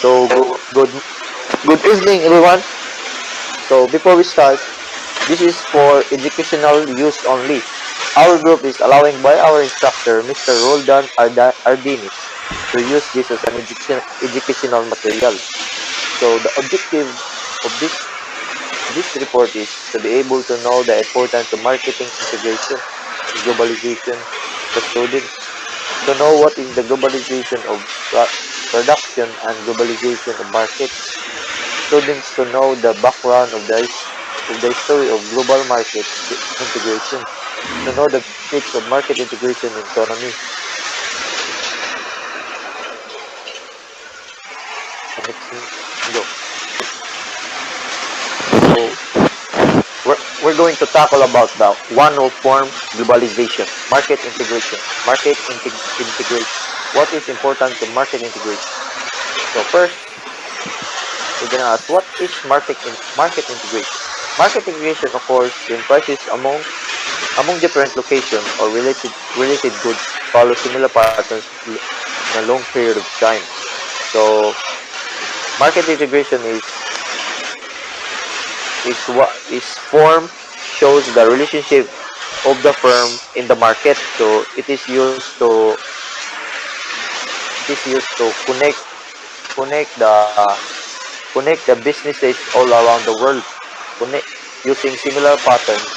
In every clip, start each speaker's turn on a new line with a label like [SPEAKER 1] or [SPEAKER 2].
[SPEAKER 1] So good evening, everyone. So before we start, this is for educational use only. Our group is allowing by our instructor, Mr. Roldan Ardinis, to use this as an educational material. So the objective of this report is to be able to know the importance of marketing integration, globalization, to students, to know what is the globalization of production and globalization of markets. Students to know the background of the history of global market integration, to know the benefits of market integration in economy. Go. So we're going to tackle about the one of form globalization, market integration, integration. What is important to market integration? So first, we're gonna ask what is market integration? Market integration occurs when prices among different locations or related goods follow similar patterns in a long period of time. So market integration is form shows the relationship of the firm in the market. So it is used to connect the businesses all around the world, connect using similar patterns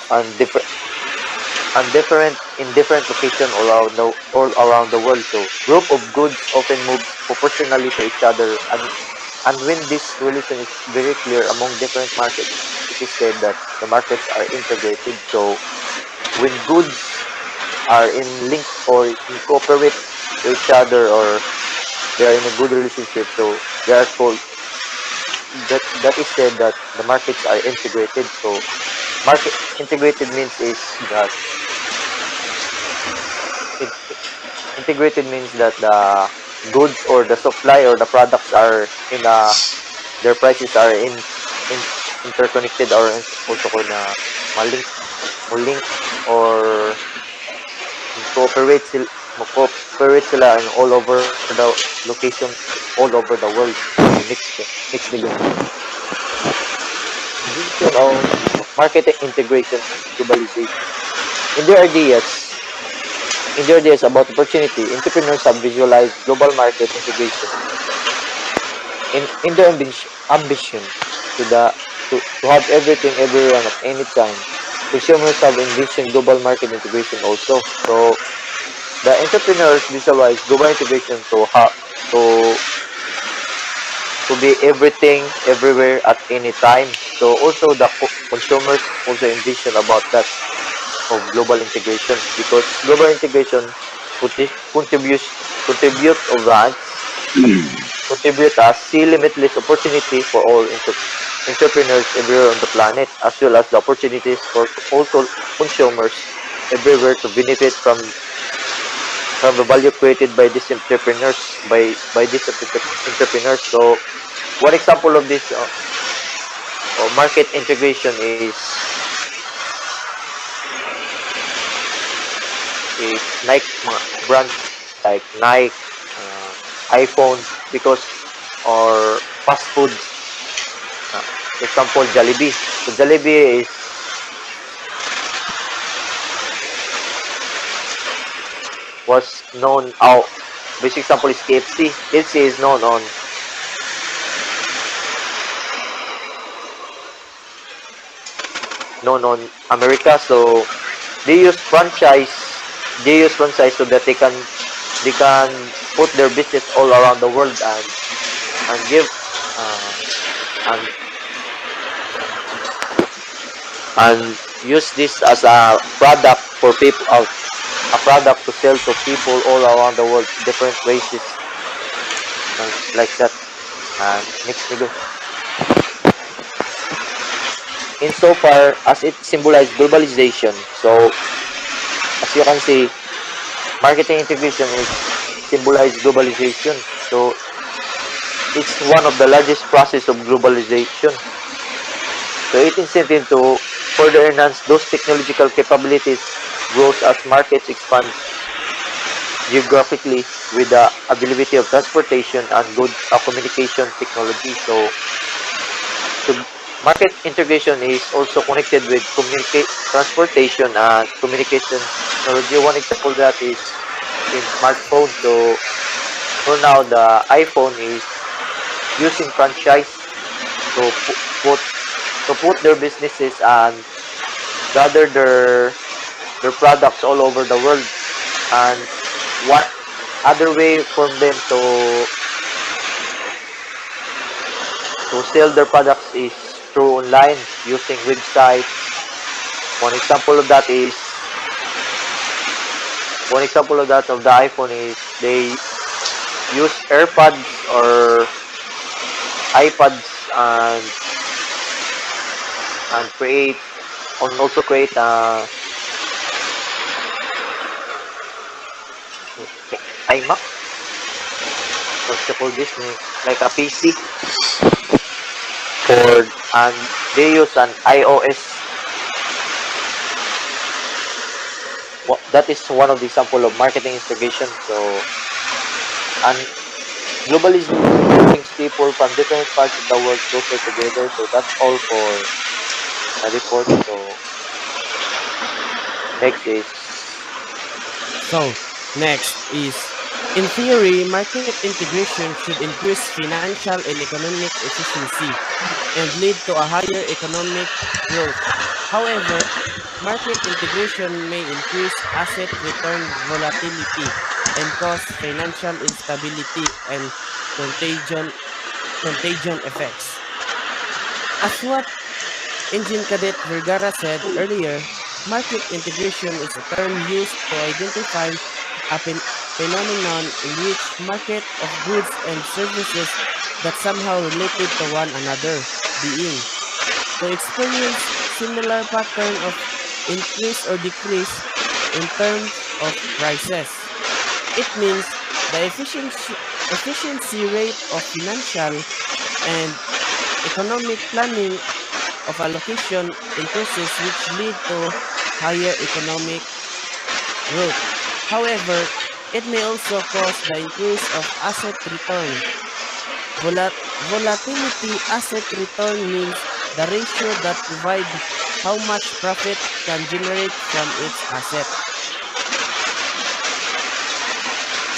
[SPEAKER 1] and different in different locations all around the world. So group of goods often moves proportionally to each other, and when this relation is very clear among different markets, it is said that the markets are integrated. So when goods are in link or in cooperate to each other, or they are in a good relationship, so they are called that is said that the markets are integrated. So market integrated means is that it, integrated means that the goods or the supply or the products are in their prices are in interconnected, or also called na malink or cooperate sila in all over the location, all over the world. Next video. Vision of market integration globalization. In their ideas about opportunity, entrepreneurs have visualized global market integration. In their ambition to have everything everywhere and at any time, consumers have envisioned global market integration also. So the entrepreneurs visualize global integration to be everything everywhere at any time. So also the consumers also envision about that of global integration, because global integration contribute a see limitless opportunity for all entrepreneurs everywhere on the planet, as well as the opportunities for also consumers everywhere to benefit from the value created by these entrepreneurs, by these entrepreneurs. So one example of this market integration is Nike brand like Nike, iPhone, because or fast foods. Example Jollibee. So Jollibee was known out. Basic example is KFC. KFC is known on America. So they use franchise. They use franchise so that they can put their business all around the world and give and use this as a product for people, a product to sell to people all around the world, different races, like that. And next video. Insofar as it symbolizes globalization, so as you can see, marketing integration is symbolized globalization. So it's one of the largest process of globalization. So it is intended to further enhance those technological capabilities grows as markets expand. geographically with the availability of transportation and good communication technology. So market integration is also connected with transportation and communication technology. One example of that is in smartphone. So for now, the iPhone is using franchise to put to put their businesses and gather their products all over the world. And what other way for them to sell their products is through online using websites. One example of that is one example of that of the iPhone is they use AirPods or iPads and create and also create iMac, what you call this, like a PC for, and they use an iOS. That is one of the example of marketing integration. So, and globalization brings people from different parts of the world closer together. So that's all for the report. So next is
[SPEAKER 2] So, next is, in theory, market integration should increase financial and economic efficiency and lead to a higher economic growth. However, market integration may increase asset return volatility and cause financial instability and contagion contagion effects. As what Engine Cadet Vergara said earlier, market integration is a term used to identify a phenomenon in which market of goods and services that somehow related to one another being to experience similar pattern of increase or decrease in terms of prices. It means the efficiency rate of financial and economic planning of allocation increases which lead to higher economic growth. However, it may also cause the increase of asset return. Volatility asset return means the ratio that provides how much profit can generate from its asset.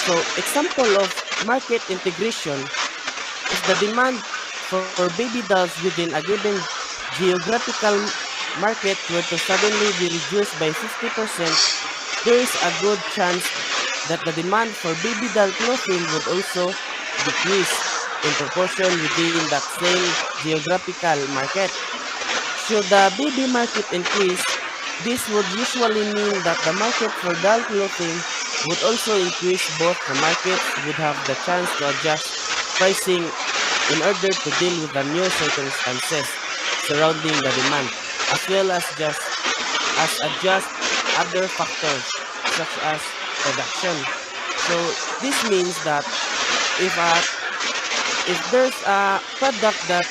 [SPEAKER 2] So, example of market integration is the demand for baby dolls within a given geographical market were to suddenly be reduced by 50%, there is a good chance that the demand for baby doll clothing would also decrease in proportion within that same geographical market. Should the baby market increase, this would usually mean that the market for doll clothing would also increase. Both the markets would have the chance to adjust pricing in order to deal with the new circumstances surrounding the demand, as well as adjust other factors such as production. So this means that if a if there's a product that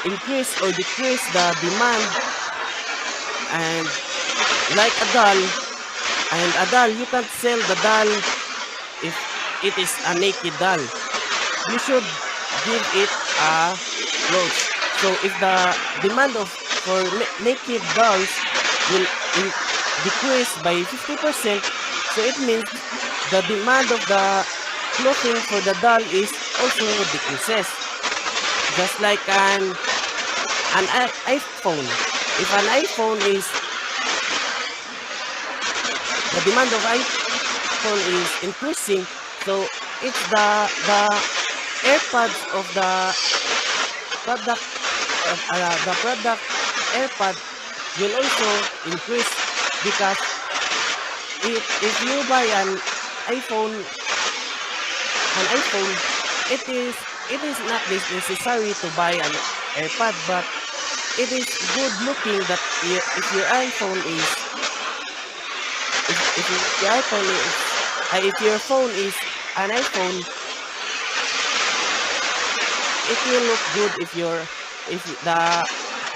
[SPEAKER 2] increase or decrease the demand, and like a doll you can't sell the doll if it is a naked doll. You should give it a clothes. So if the demand of for naked dolls will decrease by 50%, so it means the demand of the clothing for the doll is also decreases. Just like an iPhone. If an iPhone is the demand of iPhone is increasing, so it's the AirPods of product the product AirPod will also increase because if you buy iPhone an iPhone, it is not necessary to buy an AirPod, but it is good looking that if your iPhone is if your iPhone is if your phone is an iPhone, it will look good if the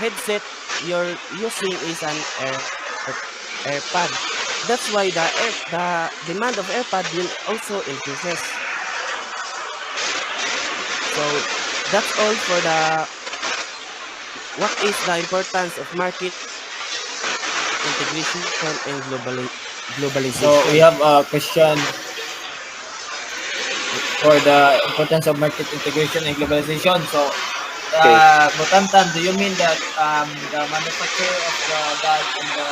[SPEAKER 2] headset you're using is an AirPod. that's why the demand of AirPod will also increases. So that's all for the what is the importance of market integration and
[SPEAKER 3] So we
[SPEAKER 2] globalization.
[SPEAKER 3] have a question for the importance of market integration and globalization. So,
[SPEAKER 1] Okay.
[SPEAKER 3] Butantan, do you mean that the manufacturer of the bag and the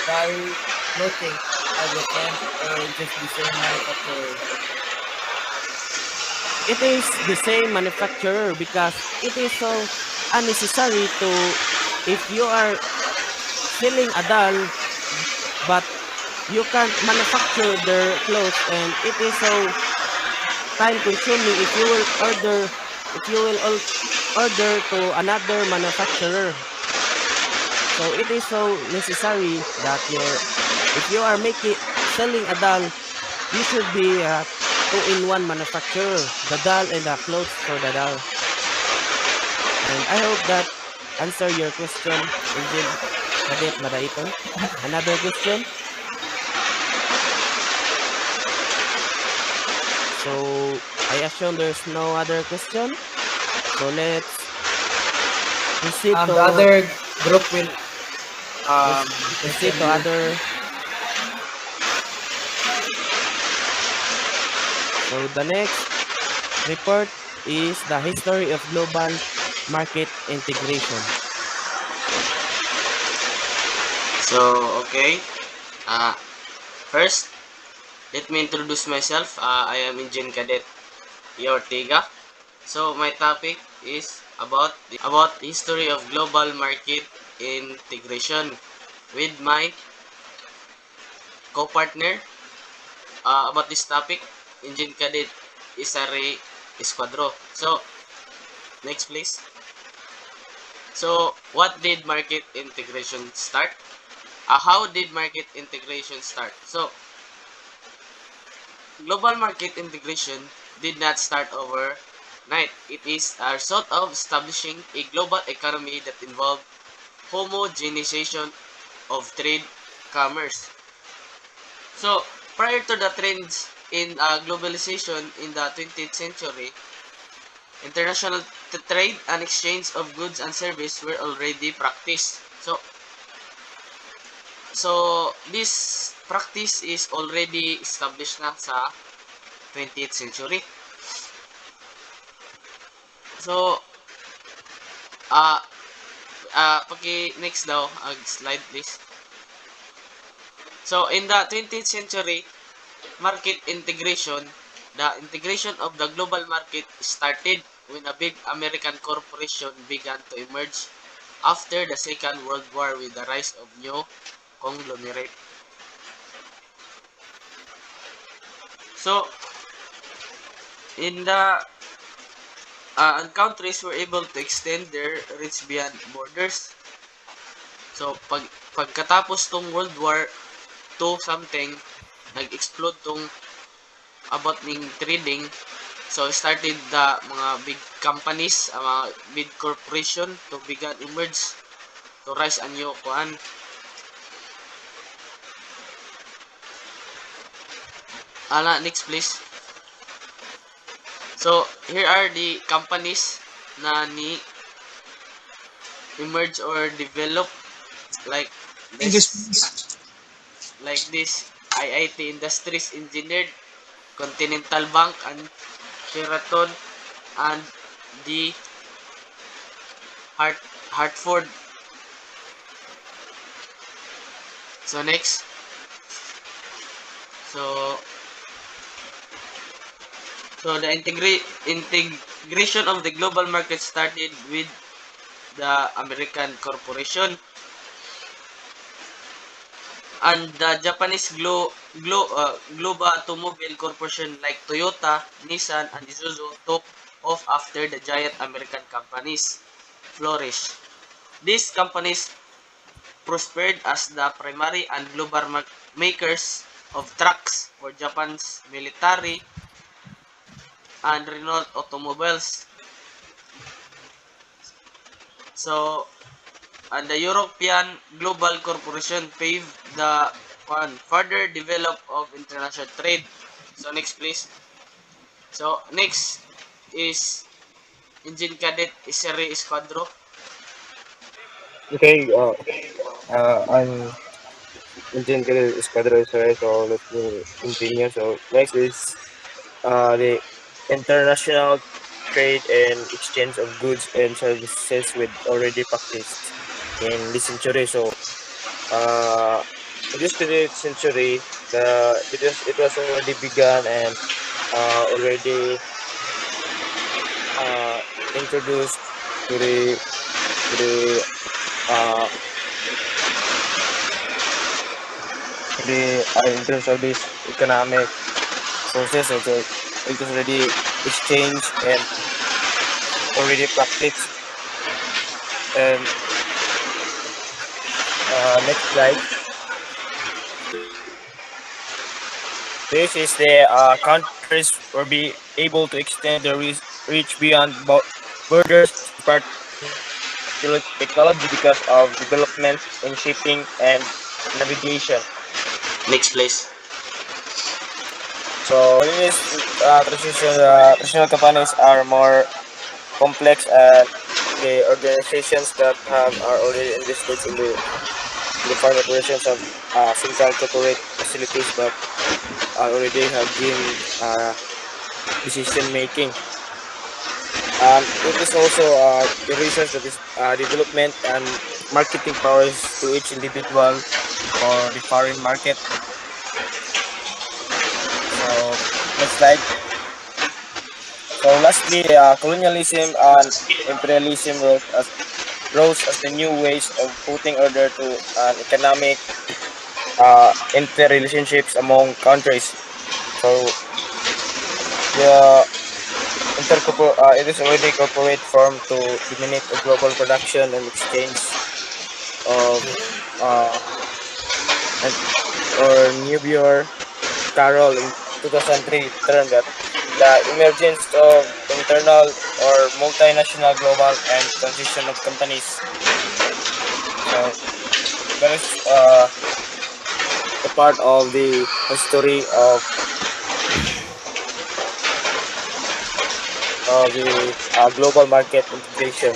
[SPEAKER 3] dye clothing are different or just the same manufacturer?
[SPEAKER 2] It is the same manufacturer because it is so unnecessary to if you are selling a doll but you can't manufacture their clothes and it is so time consuming if you will order to another manufacturer. So it is so necessary that your if you are making selling a doll, you should be a two-in-one manufacturer, the doll and the clothes for the doll. And I hope that answer your question, Engine Cadet Madaiton. Another question? So I assume there's no other question. So let's proceed
[SPEAKER 3] The
[SPEAKER 2] to
[SPEAKER 3] other group will
[SPEAKER 2] let's
[SPEAKER 3] question
[SPEAKER 2] proceed to
[SPEAKER 3] you.
[SPEAKER 2] other. So the next report is the history of global market integration.
[SPEAKER 4] So, okay. Uh, First, let me introduce myself. I am Engine Cadet Ortega. So, my topic is about history of global market integration with my co-partner about this topic, Engine Cadet Isare SQUADRO. So, next please. So, what did market integration start? How did market integration start? So, global market integration did not start overnight. It is a result of establishing a global economy that involved homogenization of trade commerce. So, prior to the trends in globalization in the 20th century, international trade and exchange of goods and services were already practiced. So this practice is already established na sa 20th century. So, ah next daw, slide please. So, in the 20th century, market integration, the integration of the global market started when a big American corporation began to emerge after the Second World War with the rise of new conglomerate. So, in the and countries were able to extend their reach beyond borders. So, pagkatapos tong World War II something, nag-explode tong about ning trading. So, started the mga big companies, mga big corporation to begin emerge to rise a new kuan. Next please. So, here are the companies na ni emerge or develop like
[SPEAKER 5] English,
[SPEAKER 4] this
[SPEAKER 5] please.
[SPEAKER 4] this IIT Industries Engineered, Continental Bank and Sheraton and the Hartford. So next, so the integration of the global market started with the American corporation and the Japanese Global Automobile Corporation like Toyota, Nissan, and Isuzu took off after the giant American companies flourished. These companies prospered as the primary and global makers of trucks for Japan's military and Renault automobiles. So, and the European Global Corporation paved the further develop of international trade. So next please. So next is Engine Cadet Iseri Esquadro.
[SPEAKER 5] Okay, I'm Untitled Chapter, so let me continue. So next is the international trade and exchange of goods and services with already practiced in this century. So in this 20th century, it was already begun and already uh, introduced to the uh, in terms of this economic sources. Also, it was already exchanged and already practiced. And next slide. This is the countries will be able to extend their reach beyond borders, imparting technology because of development in shipping and navigation.
[SPEAKER 4] Next please.
[SPEAKER 5] So in this transition, traditional companies are more complex, and the organizations that have are already invested in the foreign operations of central corporate facilities, but already have gained decision making. And it is also the research that is development and marketing powers to each individual for the foreign market. So next slide. So lastly, colonialism and imperialism rose as the new ways of putting order to an economic interrelationships among countries. So the it is already corporate form to dominate a global production and exchange of uh, and or Newbier Carroll in 2003 termed that the emergence of internal or multinational global and transition of companies. So that is the part of the history of the global market integration.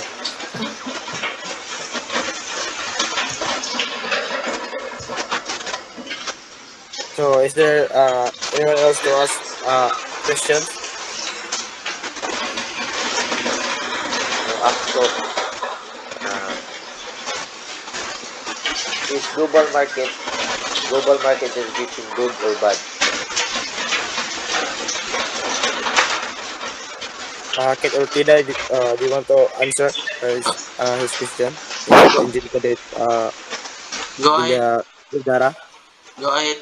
[SPEAKER 5] So is there anyone else to ask questions?
[SPEAKER 1] Ask so, uh, is global market integration good or bad?
[SPEAKER 5] Kate Ortega, do you want to answer his question in the engine cadet
[SPEAKER 4] Go
[SPEAKER 5] in
[SPEAKER 4] ahead.
[SPEAKER 5] the VERGARA?
[SPEAKER 4] Go ahead.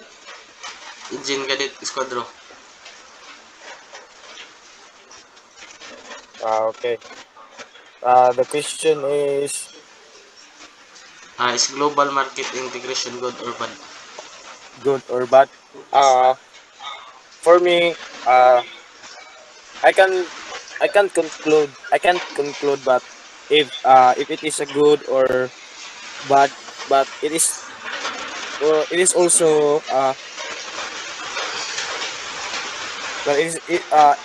[SPEAKER 4] Engine Cadet Esquadro.
[SPEAKER 5] Okay. The question is
[SPEAKER 4] Is global market integration good or bad?
[SPEAKER 5] good or bad?
[SPEAKER 4] Yes.
[SPEAKER 5] Uh, for me, I can I can't conclude, but if it is a good or bad, but it is also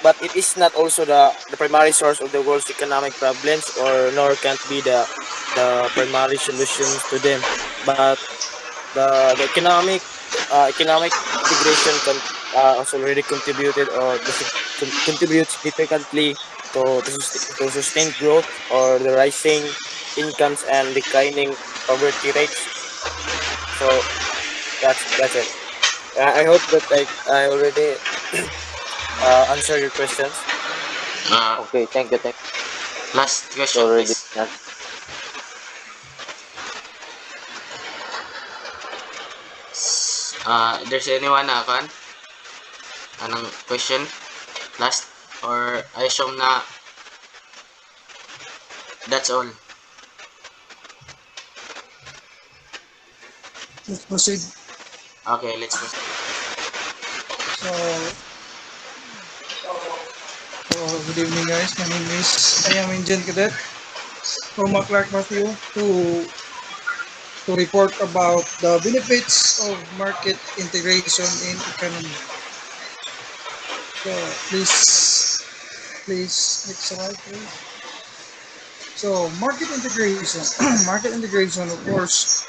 [SPEAKER 5] but it is not also the primary source of the world's economic problems, or nor can't be the primary solutions to them. But the economic integration has already contributed or contributes significantly to sustain growth or the rising incomes and declining poverty rates. So that's it. I hope that I already answer your questions.
[SPEAKER 4] Uh,
[SPEAKER 1] Okay, thank you.
[SPEAKER 4] Last
[SPEAKER 1] It's
[SPEAKER 4] question,
[SPEAKER 1] already
[SPEAKER 4] please.
[SPEAKER 1] done.
[SPEAKER 4] There's anyone na kan? Anong question? Last? Or I assume na that's all.
[SPEAKER 6] Let's proceed.
[SPEAKER 4] Okay, let's proceed.
[SPEAKER 6] So, good evening, guys. My name is I am Engine Cadet from KLARC MATHEW to to report about the benefits of market integration in economy. So please next slide, please. So market integration, market integration, of course,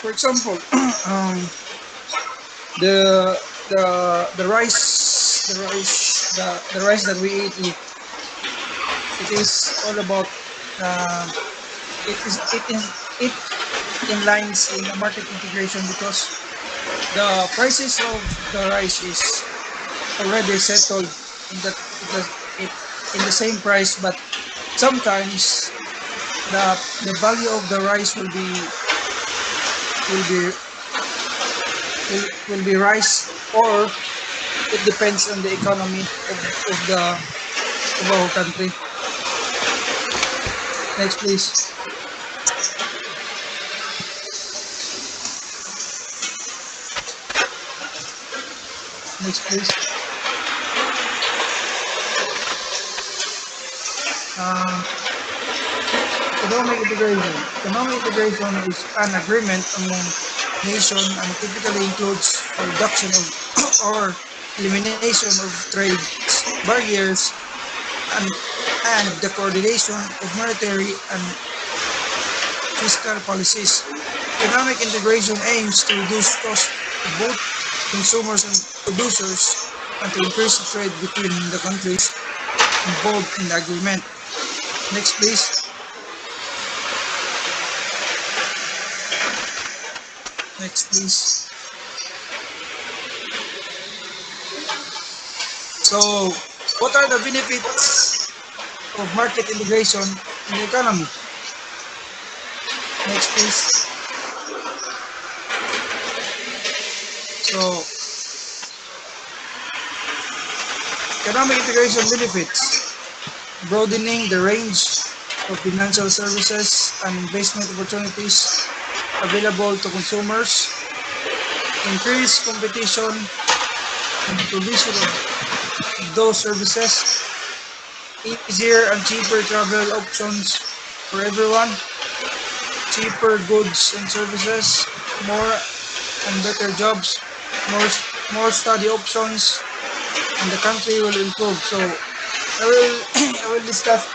[SPEAKER 6] for example, the the rice that we eat, it is all about uh, it in lines in the market integration because the prices of the rice is already settled in that it in the same price, but sometimes the value of the rice will be will be rise, or it depends on the economy of our country. Next, please. Next, please. Uh, economic integration. Economic integration is an agreement among nations and typically includes a reduction of or elimination of trade barriers and, and the coordination of monetary and fiscal policies. Economic integration aims to reduce costs to both consumers and producers and to increase the trade between the countries involved in the agreement. Next, please. Next, please. So, what are the benefits of market integration in the economy? Next, please. So, economic integration benefits: broadening the range of financial services and investment opportunities available to consumers, increase competition and provision of those services, easier and cheaper travel options for everyone, cheaper goods and services, more and better jobs, more more study options, and the country will improve. So I will I will discuss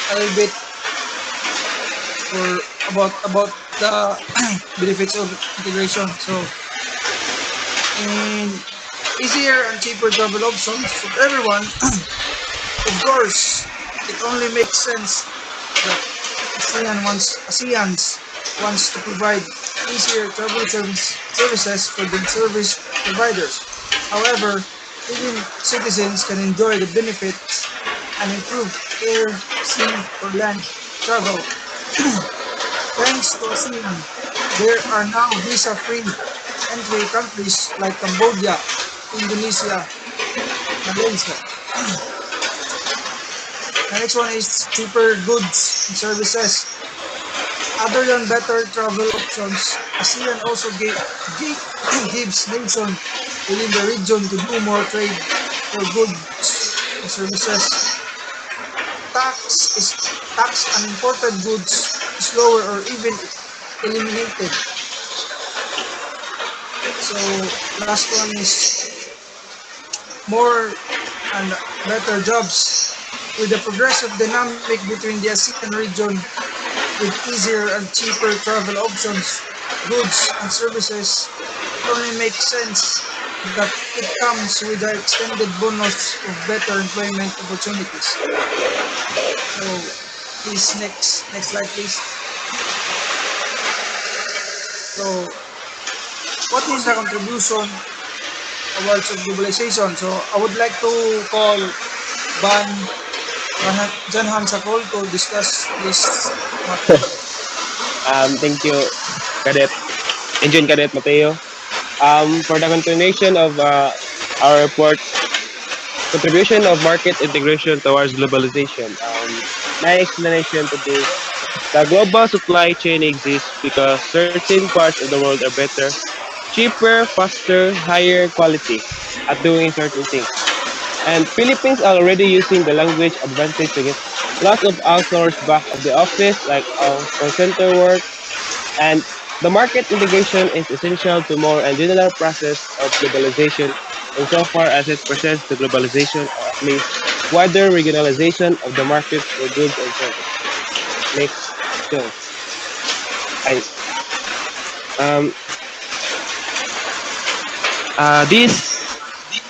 [SPEAKER 6] a little bit for about the benefits of integration. So in easier and cheaper travel options for everyone, of course, it only makes sense that ASEAN's wants to provide easier travel services for the service providers. However, even citizens can enjoy the benefits and improve air, sea, or land travel. Thanks to ASEAN, there are now visa-free entry countries like Cambodia, Indonesia, Malaysia. The next one is cheaper goods and services. Other than better travel options, ASEAN also gives nations within the region to do more trade for goods and services. Tax is tax on imported goods is lower or even eliminated. So last one is more and better jobs. With the progressive dynamic between the ASEAN region with easier and cheaper travel options, goods and services, it only makes sense that it comes with the extended bonus of better employment opportunities. So please next slide please. So what is the contribution towards of globalization? So I would like to call Ban Janhan Sakol to discuss this matter.
[SPEAKER 7] Thank you, Cadet Engine Cadet Mateo. For the continuation of our report, contribution of market integration towards globalization. My explanation to this: the global supply chain exists because certain parts of the world are better, cheaper, faster, higher quality at doing certain things. And Philippines are already using the language advantage to get lots of outsourced back of the office, like call center work. And the market integration is essential to more and general process of globalization insofar as it presents the globalization or at least wider regionalization of the markets for goods and service. Next question. I um this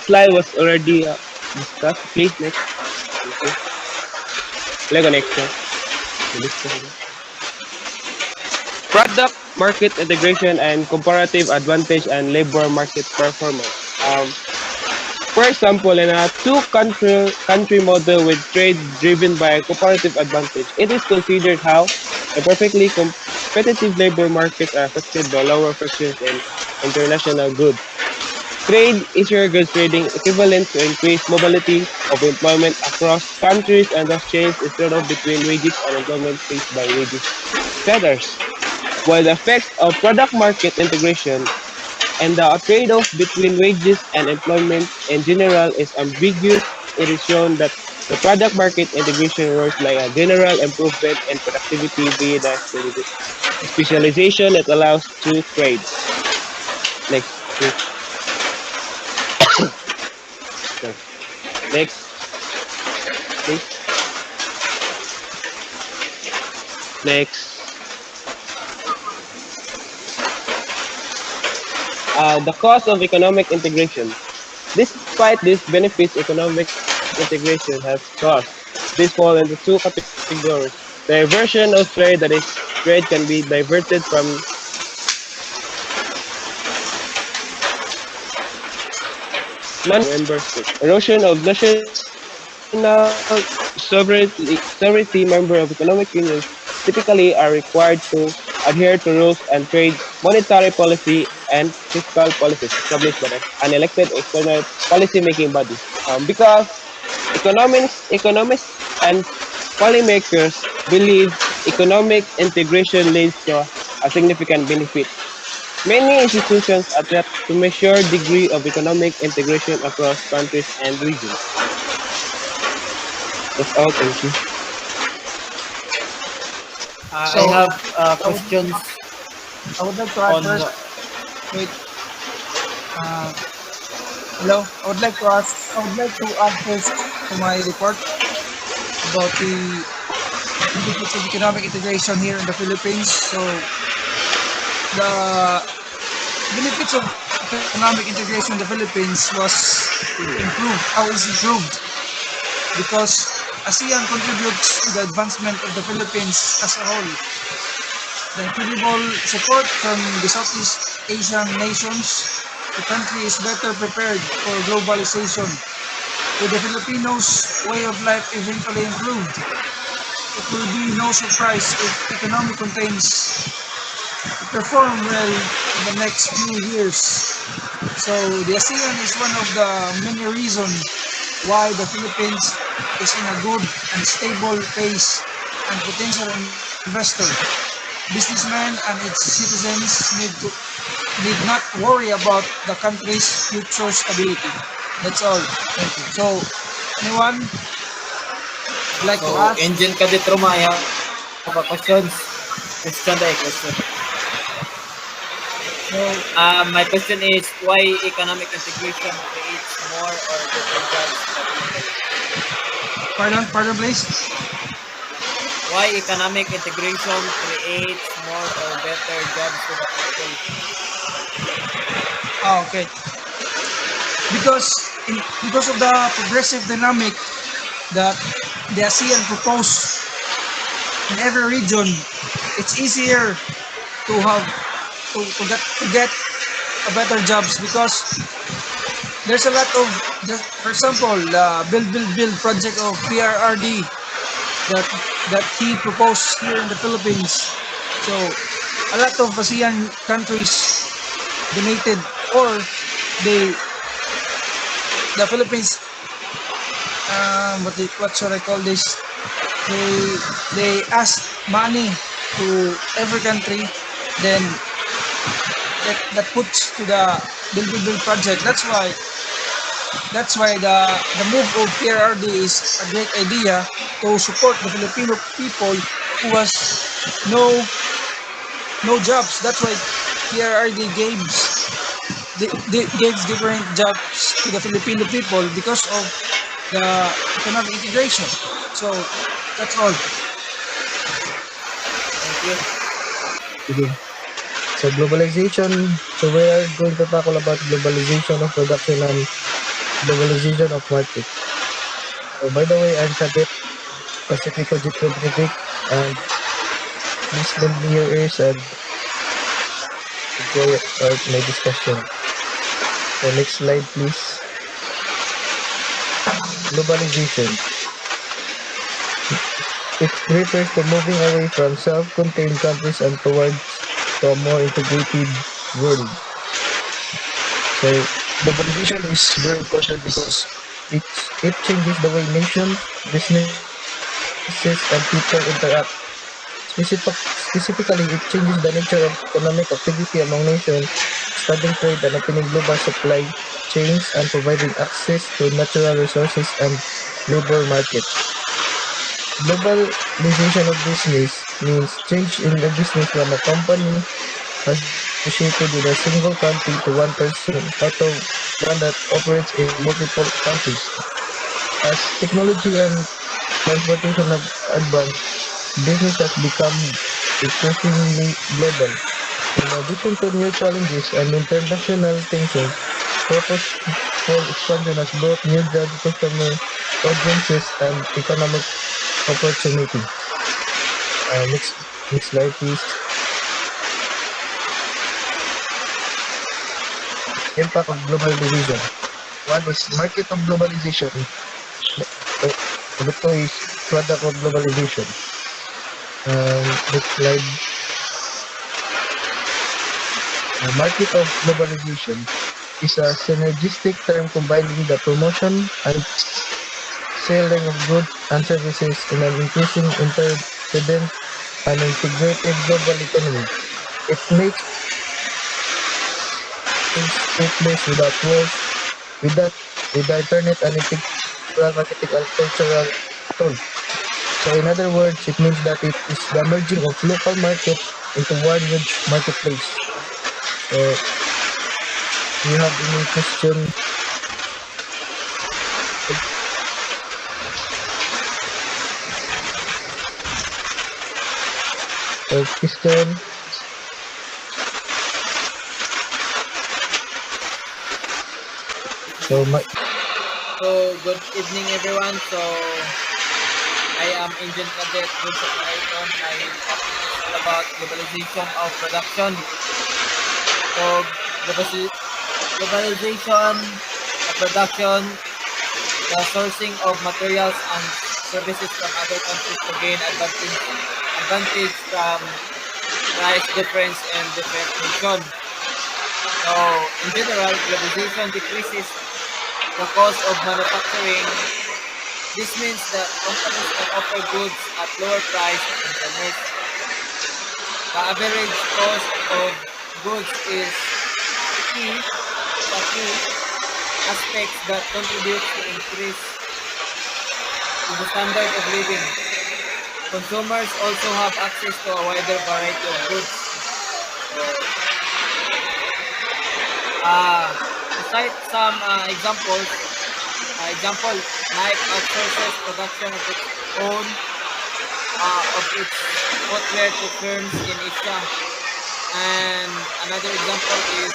[SPEAKER 7] slide was already discussed. Please next. Thank you. Lego next one. Bilis ko rin. Product market integration and comparative advantage and labor market performance. For example, in a two country model with trade driven by comparative advantage, it is considered how a perfectly competitive labor markets are affected by lower frictions in international goods. Trade is your goods trading equivalent to increased mobility of employment across countries and thus change is trade-off between wages and employment faced by wages traders. While the effects of product market integration and the trade-off between wages and employment in general is ambiguous, it is shown that the product market integration works like a general improvement in productivity via the specialization it allows to trade. Next, please. Sorry. Next, please. Next. The cost of economic integration. Despite these benefits, economic integration has costs. These fall into two categories. Diversion of trade, that is, trade can be diverted from non-member states. Erosion of national sovereignty, member of economic unions typically are required to adhere to rules and trade, monetary policy, and fiscal policies established by the unelected external policy-making bodies. Because economists and policymakers believe economic integration leads to a significant benefit. Many institutions attempt to measure degree of economic integration across countries and regions. That's all. Thank you.
[SPEAKER 3] I
[SPEAKER 6] So
[SPEAKER 3] have
[SPEAKER 6] I would
[SPEAKER 3] questions
[SPEAKER 6] I would like to add
[SPEAKER 3] on
[SPEAKER 6] first. Wait, uh, hello. I would like to add first to my report about the benefits of economic integration here in the Philippines. So the benefits of economic integration in the Philippines was improved. How is improved? Because ASEAN contributes to the advancement of the Philippines as a whole. The incredible support from the Southeast Asian nations, the country is better prepared for globalization. With the Filipinos' way of life eventually improved, it will be no surprise if economic contains to perform well in the next few years. So the ASEAN is one of the many reasons why the Philippines is in a good and stable pace and potential investor. Businessmen and its citizens need not worry about the country's future stability. That's all. Thank you. So anyone would like
[SPEAKER 3] so
[SPEAKER 6] to ask?
[SPEAKER 3] engine cadet Roma. I have a question by question.
[SPEAKER 6] So
[SPEAKER 3] My question is why economic integration creates more or better jobs to the people.
[SPEAKER 6] pardon please.
[SPEAKER 3] Why economic integration creates more or better jobs to the people.
[SPEAKER 6] Oh, okay. Because of the progressive dynamic that the ASEAN propose in every region, it's easier to have to get a better jobs because there's a lot of just for example the build project of PRRD that that he proposed here in the Philippines. So a lot of ASEAN countries donated or they the Philippines what should I call this? They they ask money to every country, then that puts to the build project. That's why That's why the move of PRRD is a great idea to support the Filipino people who has no no jobs. That's why PRRD gives different jobs to the Filipino people because of the economic integration. So that's all.
[SPEAKER 3] Thank you.
[SPEAKER 8] Sige. So globalization, so we are going to tackle about globalization of production and globalization of market. So by the way, I'm Cadet Pacifico JETHRO Benedict, and please lend me your ears and be quiet about my discussion. So next slide please. Globalization. It refers to moving away from self-contained countries and towards to a more integrated world. So globalization is very important because it changes the way nations, businesses, and people interact. Specifically, it changes the nature of economic activity among nations, expanding trade and opening global supply chains and providing access to natural resources and labor markets. Globalization of business means change in the business from a company associated with a single country to one person part of one that operates in multiple countries. As technology and transportation have advanced, business has become increasingly global. In addition to new challenges and international tensions, purposeful expansion has brought new jobs, customer audiences, and economic opportunity. Next slide, please. Impact of globalization. One is market of globalization. Uh, Number two is product of globalization. Next slide. Market of globalization is a synergistic term combining the promotion and selling of goods and services in an increasing interdependent and integrated global economy. It makes things take place without walls, with the internet and integral marketing and cultural tools. So in other words, it means that it is the merging of local market into one huge marketplace. So do you have any question? So Christian, so my
[SPEAKER 3] So, good evening, everyone. So, I am Engine Cadet Group of MADAITON. My topic is all about globalization of production. So, globalization of production, the sourcing of materials and services from other countries to gain advantage from price difference in different nations. So, in general, globalization decreases the cost of manufacturing. This means that companies can offer goods at lower price to consumers. The average cost of goods is key aspects that contribute to increase in the standard of living. Consumers also have access to a wider variety of goods. So, to cite some examples, Nike outsources production of its footwear to firms in Asia. And another example is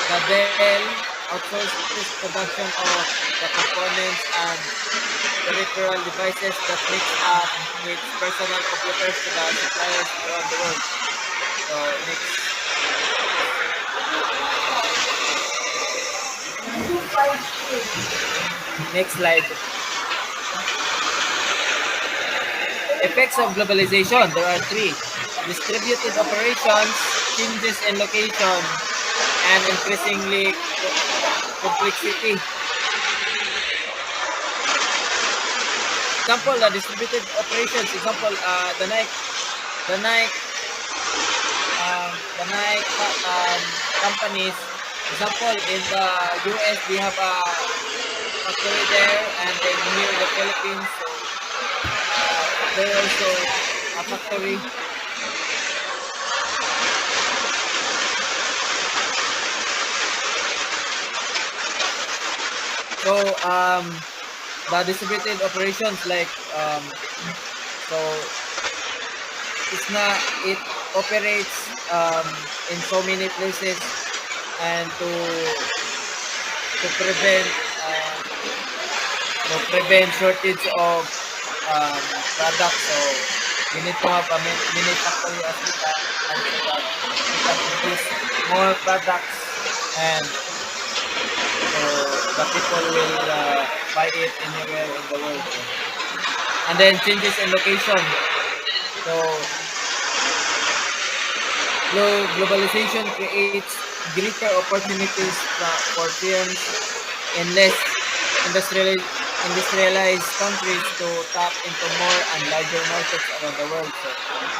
[SPEAKER 3] the Dell outsources production of the components and peripheral devices that makes up its personal computers to the suppliers around the world. So next slide. Effects of globalization. There are three. Distributed operations, changes in location, and increasingly complexity. Example, distributed operations. Example, the Nike, the Nike companies. Example, in the US, they have factory there, and then here in the Philippines, so there also a factory. So the distributed operations like so it's not it operates in so many places and to prevent to prevent shortage of products. So we need to have a mini factory as we can so that we can produce more products and so the people will buy it anywhere in the world. So. And then changes in location. So globalization creates greater opportunities for firms in less industrialized countries to tap into more and larger markets around the world. So,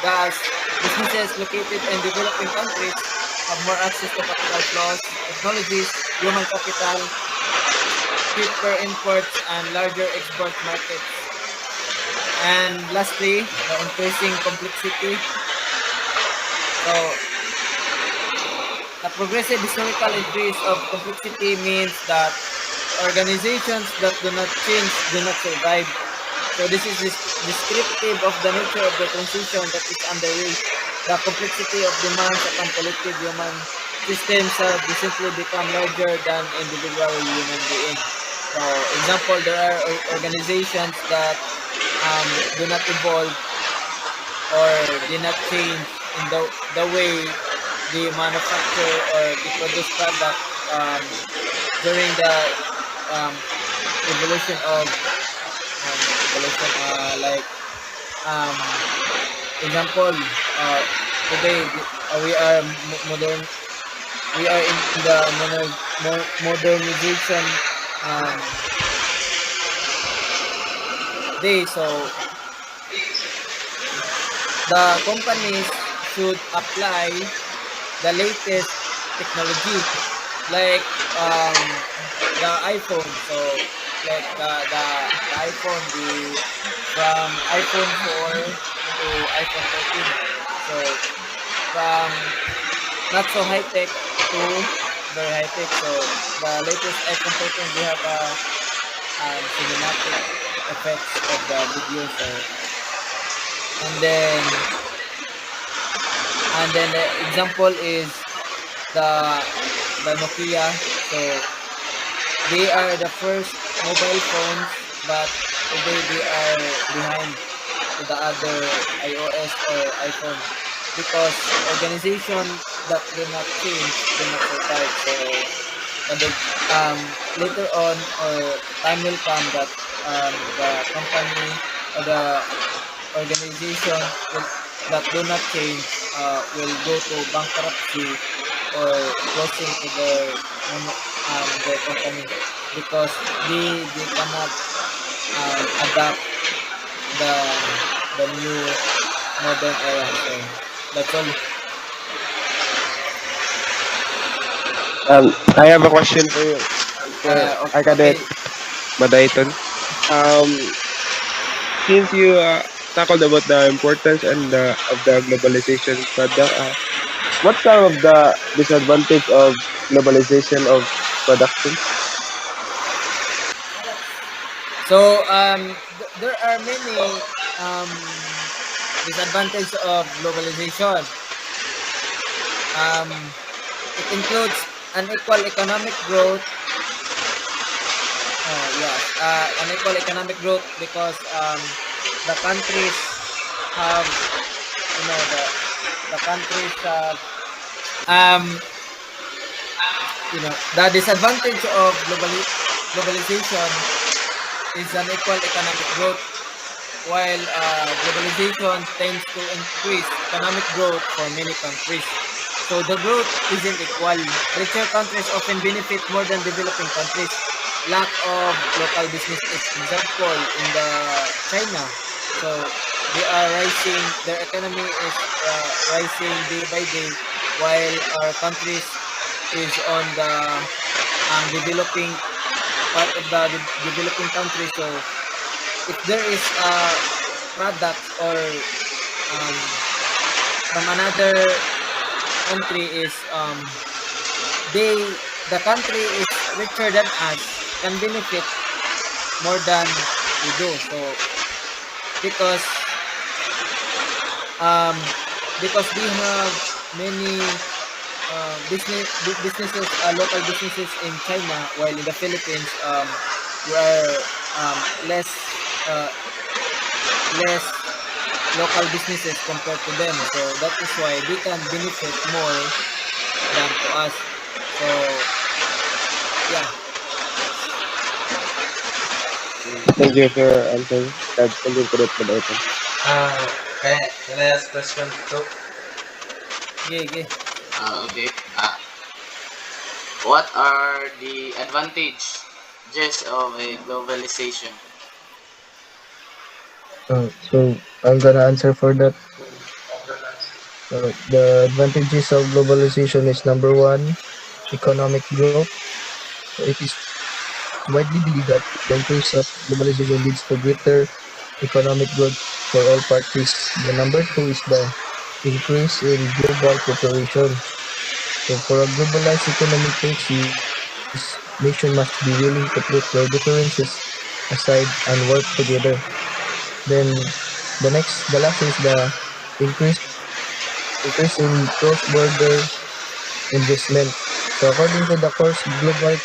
[SPEAKER 3] thus, businesses located in developing countries have more access to capital flows, technologies, human capital, cheaper imports, and larger export markets. And lastly, the increasing complexity. So, the progressive historical increase of complexity means that organizations that do not change do not survive. So this is descriptive of the nature of the transition that is underway. The complexity of demands upon collective human systems have simply become larger than individual human beings. So example, there are organizations that do not evolve or did not change in the way they manufacture or they produce product during the um, evolution of evolution like um, example today we are modern we are in the modernization um, day. So the companies should apply the latest technology like the iPhone. So like the iPhone from iPhone 4 to iPhone 13. So from not so high tech to very high tech. So the latest iPhone 13 we have a cinematic effects of the video. So and then the example is the the Nokia. So they are the first mobile phones, but today they are behind to the other iOS or iPhone because organization that do not change do not survive. So and then, later on or time will come that the company or the organization will, that do not change will go to bankruptcy or closing to their company because they cannot adapt the the new modern era. So that's all.
[SPEAKER 7] I have a question for you, for
[SPEAKER 3] Okay.
[SPEAKER 7] Cadet MADAITON. Um, since you tackled about the importance and of the globalization product, what's some of the disadvantage of globalization of production?
[SPEAKER 3] So there are many um, disadvantages of globalization. Um, it includes unequal economic growth. Yes, unequal economic growth because the countries have the countries have um, the disadvantage of globalization is unequal economic growth while globalization tends to increase economic growth for many countries. So the growth isn't equal. Richer countries often benefit more than developing countries. Lack of local business is example in the China. So they are rising, their economy is rising day by day while our countries is on the developing part of the developing country. So if there is products or um, from another country is they the country is richer than us can benefit more than we do. So because um, because we have many businesses, local businesses in China, while in the Philippines, we are less uh, less local businesses compared to them. So that is why they can benefit more than to us. So yeah,
[SPEAKER 7] Thank you for your answer. Thank you, Cadet Madaiton.
[SPEAKER 4] Uh, can I ask question too?
[SPEAKER 3] okay, okay.
[SPEAKER 4] Okay. What are the advantages of a globalization?
[SPEAKER 8] So I'm gonna answer for that. The advantages of globalization is number one, economic growth. So it is widely believed that the increase of globalization leads to greater economic growth for all parties. The number two is the increase in global cooperation. So for a globalized economy to exist, nation must be willing to put their differences aside and work together. Then the last is the increase increase in cross-border investment. So according to the course, globalization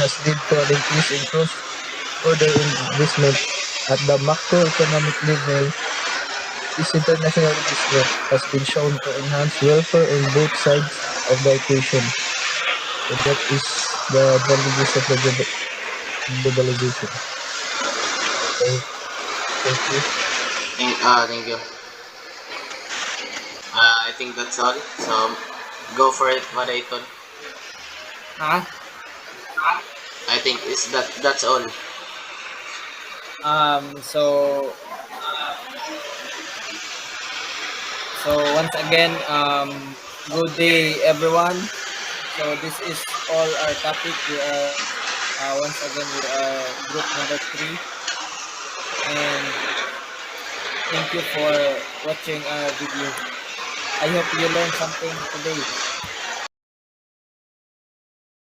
[SPEAKER 8] has led to an increase in cross-border investment. At the macroeconomic level, this international investment has been shown to enhance welfare on both sides of the equation. So that is the advantages of the globalization. Thank, thank you.
[SPEAKER 4] Thank you. I think that's all. So go for it, Madaiton.
[SPEAKER 3] Ah,
[SPEAKER 4] I think is that's all.
[SPEAKER 3] so once again, good day everyone. So this is all our topic. We are once again we are group number 3, and thank you for watching our video. I hope you learned something today.